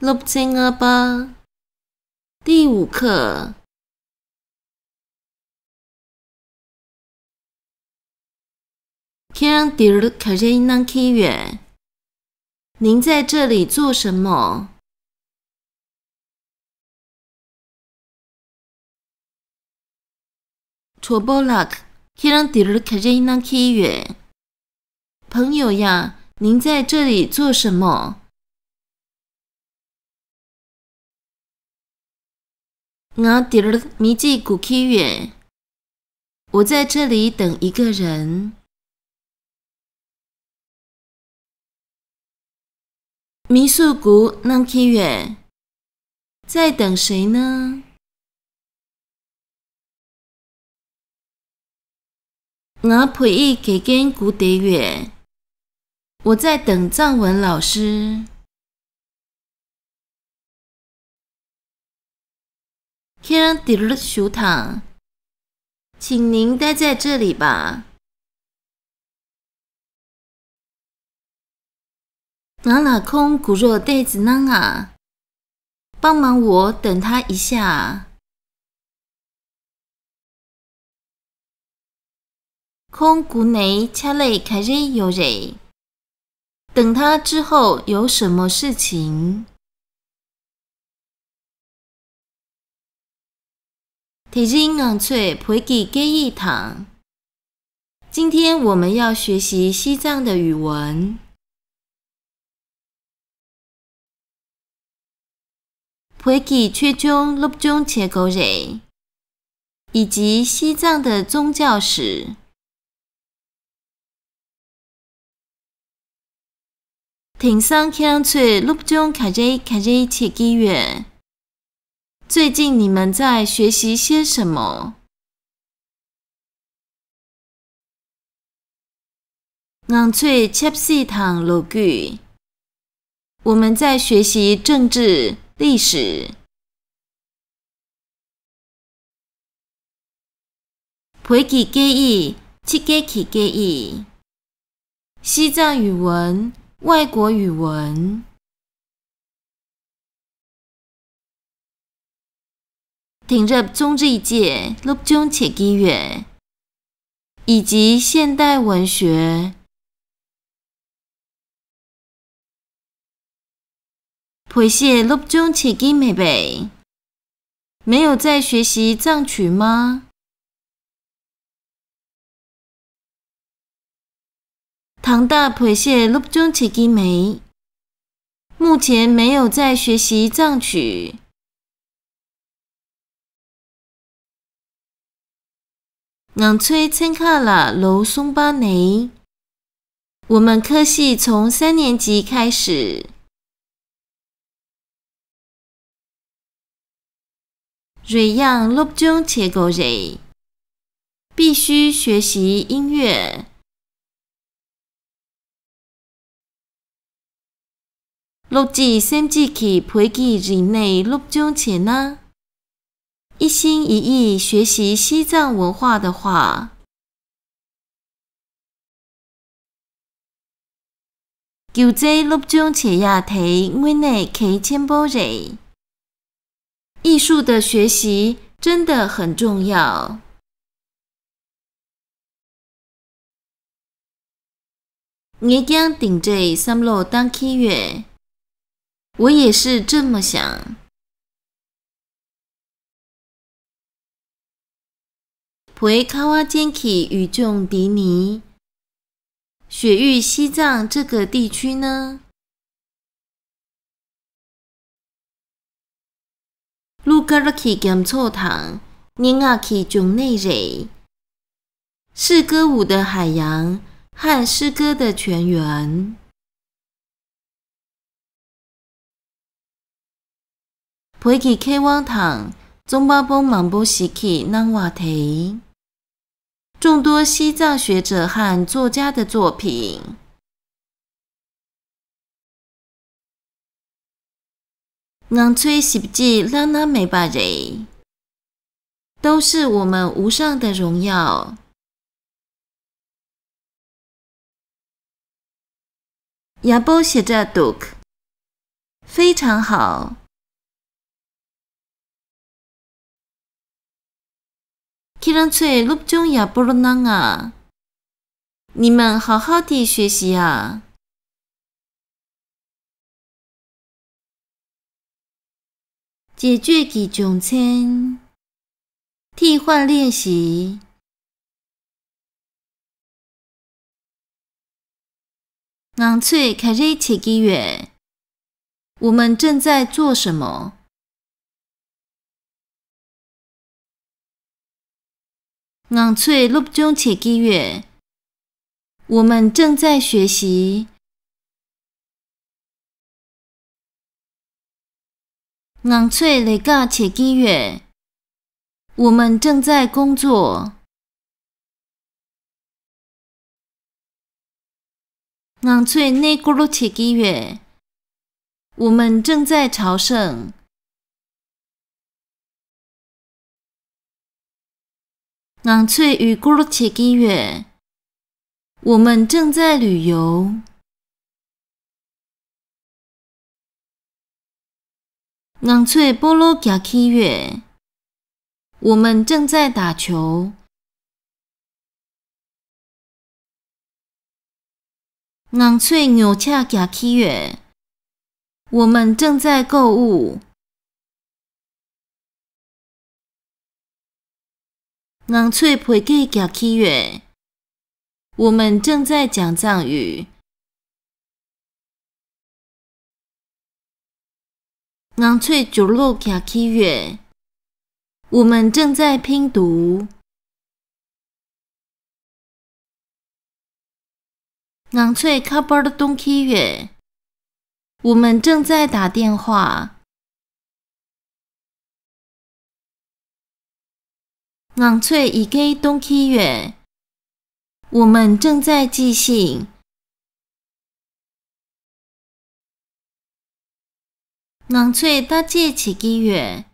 lớp sinh apa 第5课。Kang dir kerja nang kiwe？ 您在这里做什么？ Cobolak Kang dir kerja nang kiwe？ 朋友呀，您在这里做什么？ Nga dir miji ku kiwe？ 我在这里等一个人。Misugu nang kiwe？ 在等谁呢？ Nga pui kegen ku dewe？ 我在等藏文老师。Kang dir shutang？ 请您待在这里吧。我哪空骨肉袋子呢啊？帮忙我等他一下。空骨内恰类开日有人，等他之后有什么事情？提日硬脆陪记给一堂。今天我们要学习西藏的语文。陪记缺中六中切狗人，以及西藏的宗教史。挺上强脆六中开日切记月。最近你们在学习些什么？硬脆切四堂逻句。我们在学习政治、历史。陪记记忆，七个起记忆。西藏语文，外国语文。挺入中日界六中切记月，以及现代文学。陪写六中切记妹妹，没有在学习藏曲吗？唐大陪写六中切记妹，目前没有在学习藏曲。硬吹参加了楼松巴内，我们科系从3年级开始。瑞样六中切狗人，必须学习音乐。六至3季期陪记人内六中切呢？一心一意学习西藏文化的话，就这六中切亚题我内可千波人。艺术的学习真的很重要。我将顶着3路当起月，我也是这么想。陪卡瓦坚起与众迪尼，雪域西藏这个地区呢？路格勒起甘措堂，尼亚起种内蕊，是歌舞的海洋和诗歌的泉源。陪起开往堂，中巴崩满波西起南瓦提。众多西藏学者和作家的作品。硬吹习记拉那美巴人，都是我们无上的荣耀。亚波写着读，非常好。키런츠의 룹종야 보로낭아，你们好好地学习啊！解决几种签，替换练习。昂翠开始切几月？我们正在做什么？昂翠录中切几月？我们正在学习。昂翠雷嘎切几月？我们正在工作。昂翠内咕噜切几月？我们正在朝圣。昂翠与咕噜切几月？我们正在旅游。昂翠波罗加几月？我们正在打球。昂翠牛恰加几月？我们正在购物。昂翠陪给加几月？我们正在讲藏语。昂翠九路加几月？我们正在拼读。昂翠卡巴的东几月？我们正在打电话。昂翠已给东几月？我们正在寄信。昂翠大借起几月？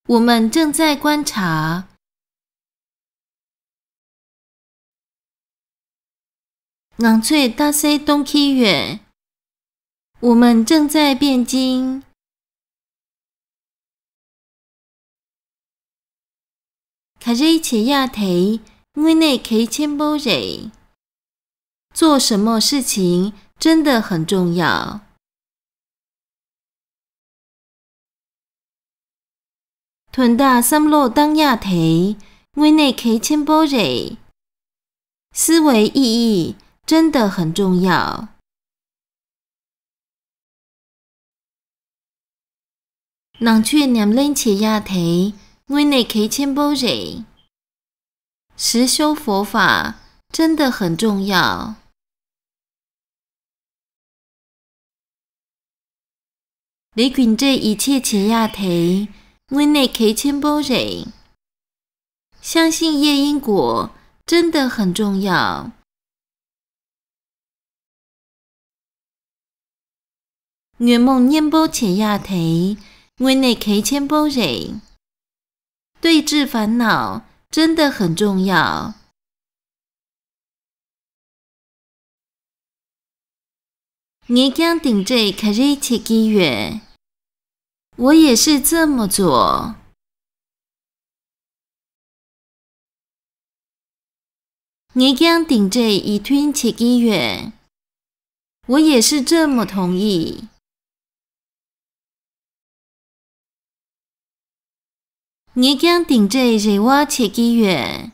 我们正在观察。昂翠大西东几月？我们正在辩经。卡瑞切亚提，我内可以签波人。做什么事情真的很重要。屯大三路当亚提，我内可以签波人。思维意义真的很重要。人去念练切亚提，我内可以签波人。实修佛法真的很重要。你群这一切切亚提，我内可以签波人。相信业因果真的很重要。圆梦念波切亚提，我内可以签波人。对治烦恼真的很重要。我将顶这开始切几月？我也是这么做。我将顶这一吞切几月？我也是这么同意。我将顶这热瓦切几月？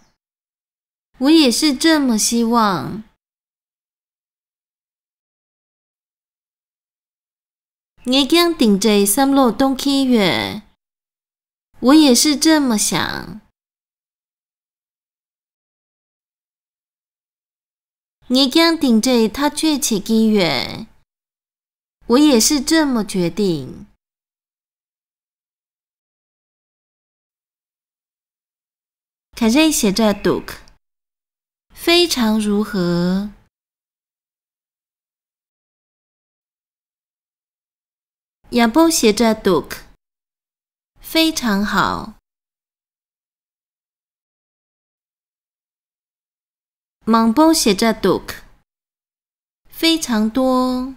我也是这么希望。我将顶这三路东几月？我也是这么想。我将顶这他却切几月？我也是这么决定。卡瑞写着 Duke， 非常如何？亚波写着 Duke， 非常好。芒波写着 Duke， 非常多。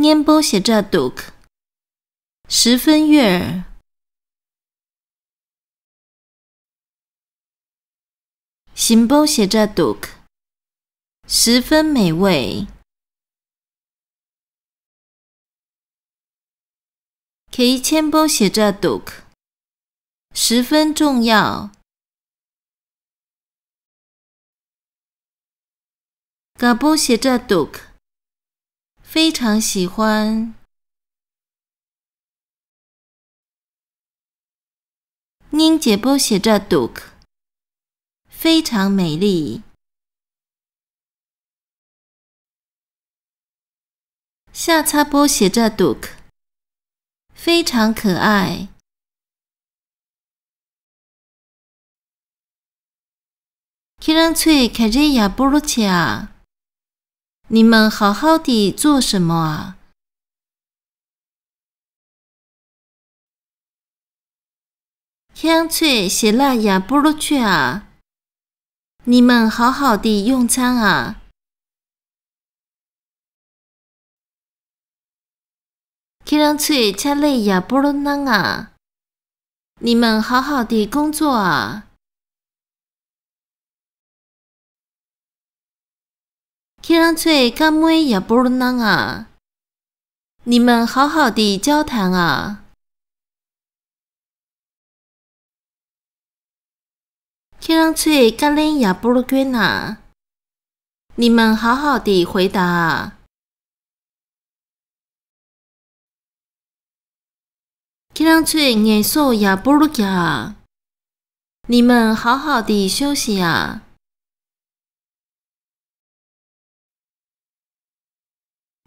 念波写着读，十分悦耳。行波写着读，十分美味。K 千波写着读，十分重要。嘎波写着读，非常喜欢。宁姐波写着读，非常美丽。下擦波写着读，非常可爱。키랑翠开这呀波罗切啊，你们好好地做什么啊？키랑翠写了呀波罗切啊，你们好好地用餐啊。키랑翠恰累呀波罗囊啊，你们好好地工作啊。키랑翠干妹呀波罗囊啊，你们好好地交谈啊。키랑翠干累呀波罗娟啊，你们好好地回答啊。키랑翠眼受呀波罗呀，你们好好地休息啊。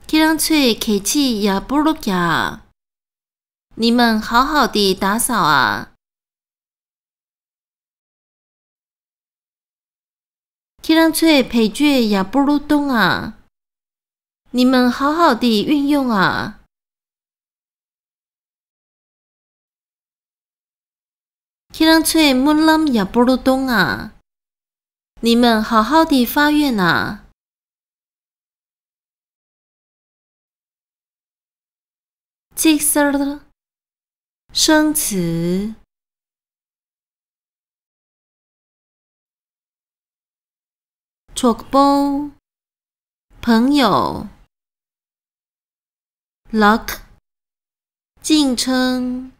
키랑翠客气呀波罗呀，你们好好地打扫啊。키랑翠配角呀波罗东啊，你们好好地运用啊。키랑翠mun lam呀波罗东啊，你们好好地发愿啊。即色的生词。족보朋友。luck 敬称。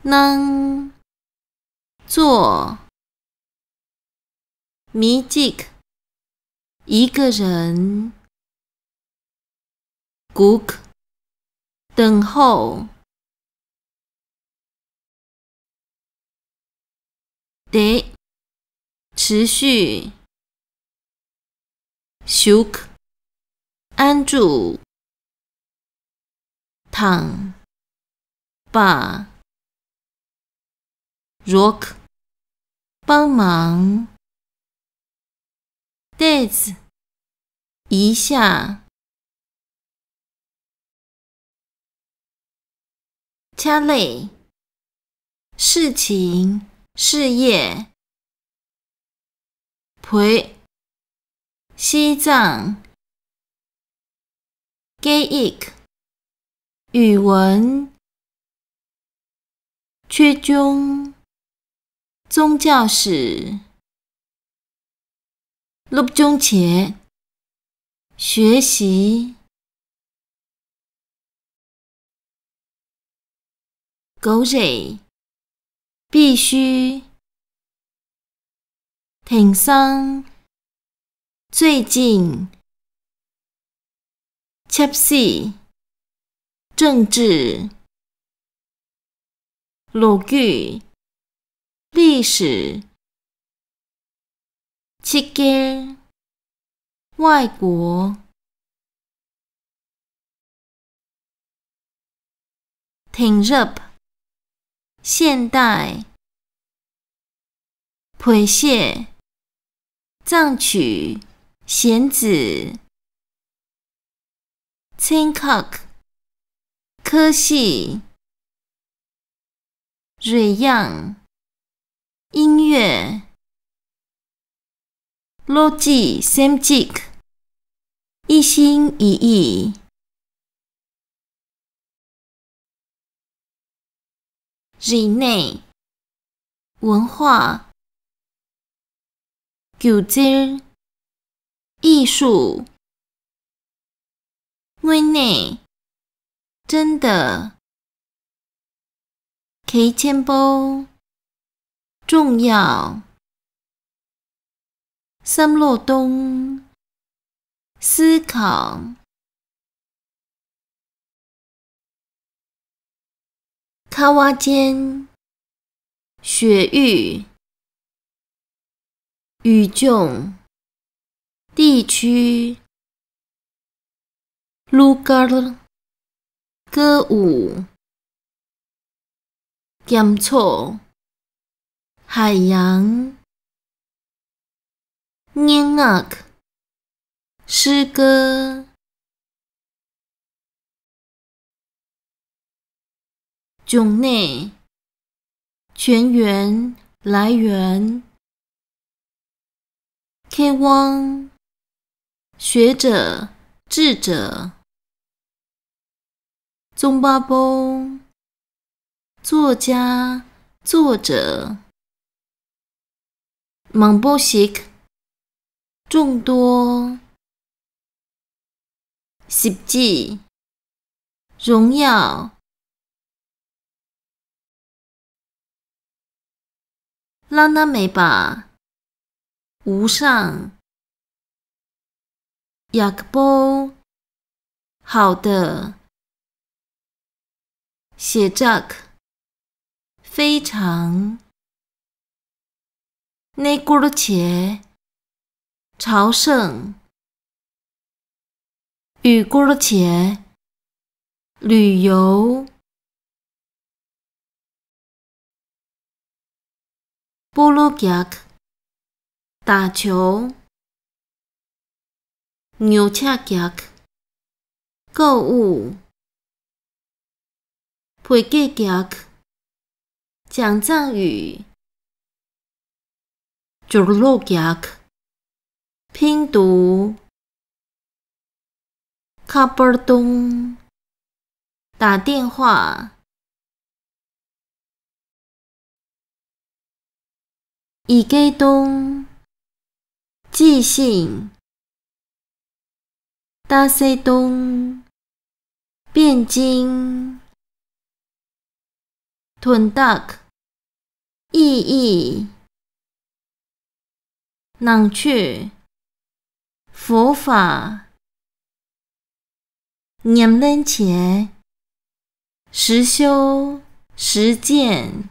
能做。mijik 一个人。guk 等候。得持续。shuk 安住。躺把。rock 帮忙。days 一下。掐累事情事业。陪西藏。geik 语文。缺中宗教史。录中前学习。狗蕊必须。挺桑最近。chapsi 政治。鲁剧历史。chiker 外国。挺入现代。陪谢藏曲弦子。青稞科系。蕊样音乐。逻辑 samjik 一心一意。日内文化、旧节、艺术。我内真的。K千波重要。三落东思考。卡瓦间雪域。语境地区。lugar 歌舞。检测海洋。音乐诗歌。种内泉源来源。K 汪学者智者。宗巴波作家作者。芒波西众多。十记荣耀。拉那美巴无上。雅克波好的。写着非常。内古尔切朝圣。与古尔切旅游。波罗格打球。牛车格购物。陪嫁格讲藏语。九路格拼读。卡波尔东打电话。以给东寄信。大西东汴京。吞达意义。囊却佛法。念人切实修实践。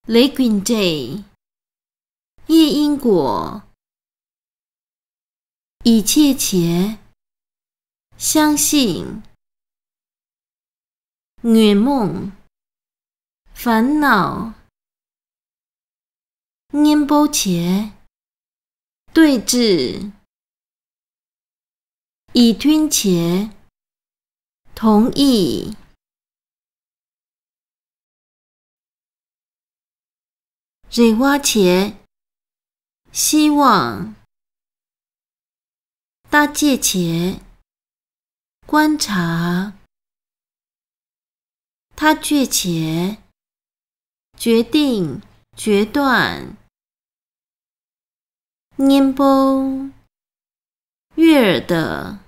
雷滚 J 叶因果。一切切相信。圆梦烦恼。念波切对峙。以吞切同意。瑞瓦切希望。大界切观察。他决切决定决断。念波悦耳的。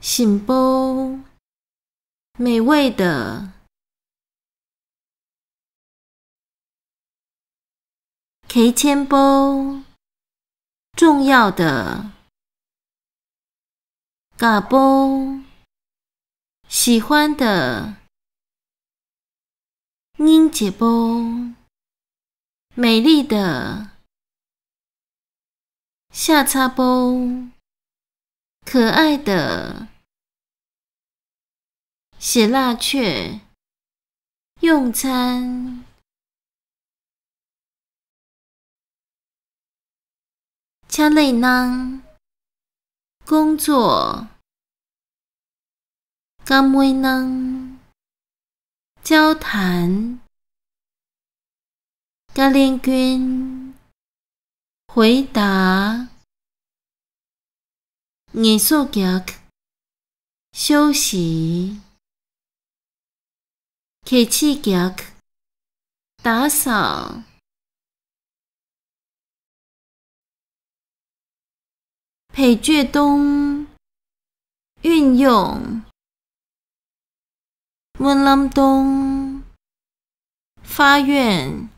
醒波美味的。K 千波重要的。嘎波喜欢的。宁杰波美丽的。夏擦波可爱的。写蜡雀用餐。恰类囊工作。甘威囊交谈。咖喱菌回答。艺术家休息。客气家打扫。裴觉东运用。温岚东发愿。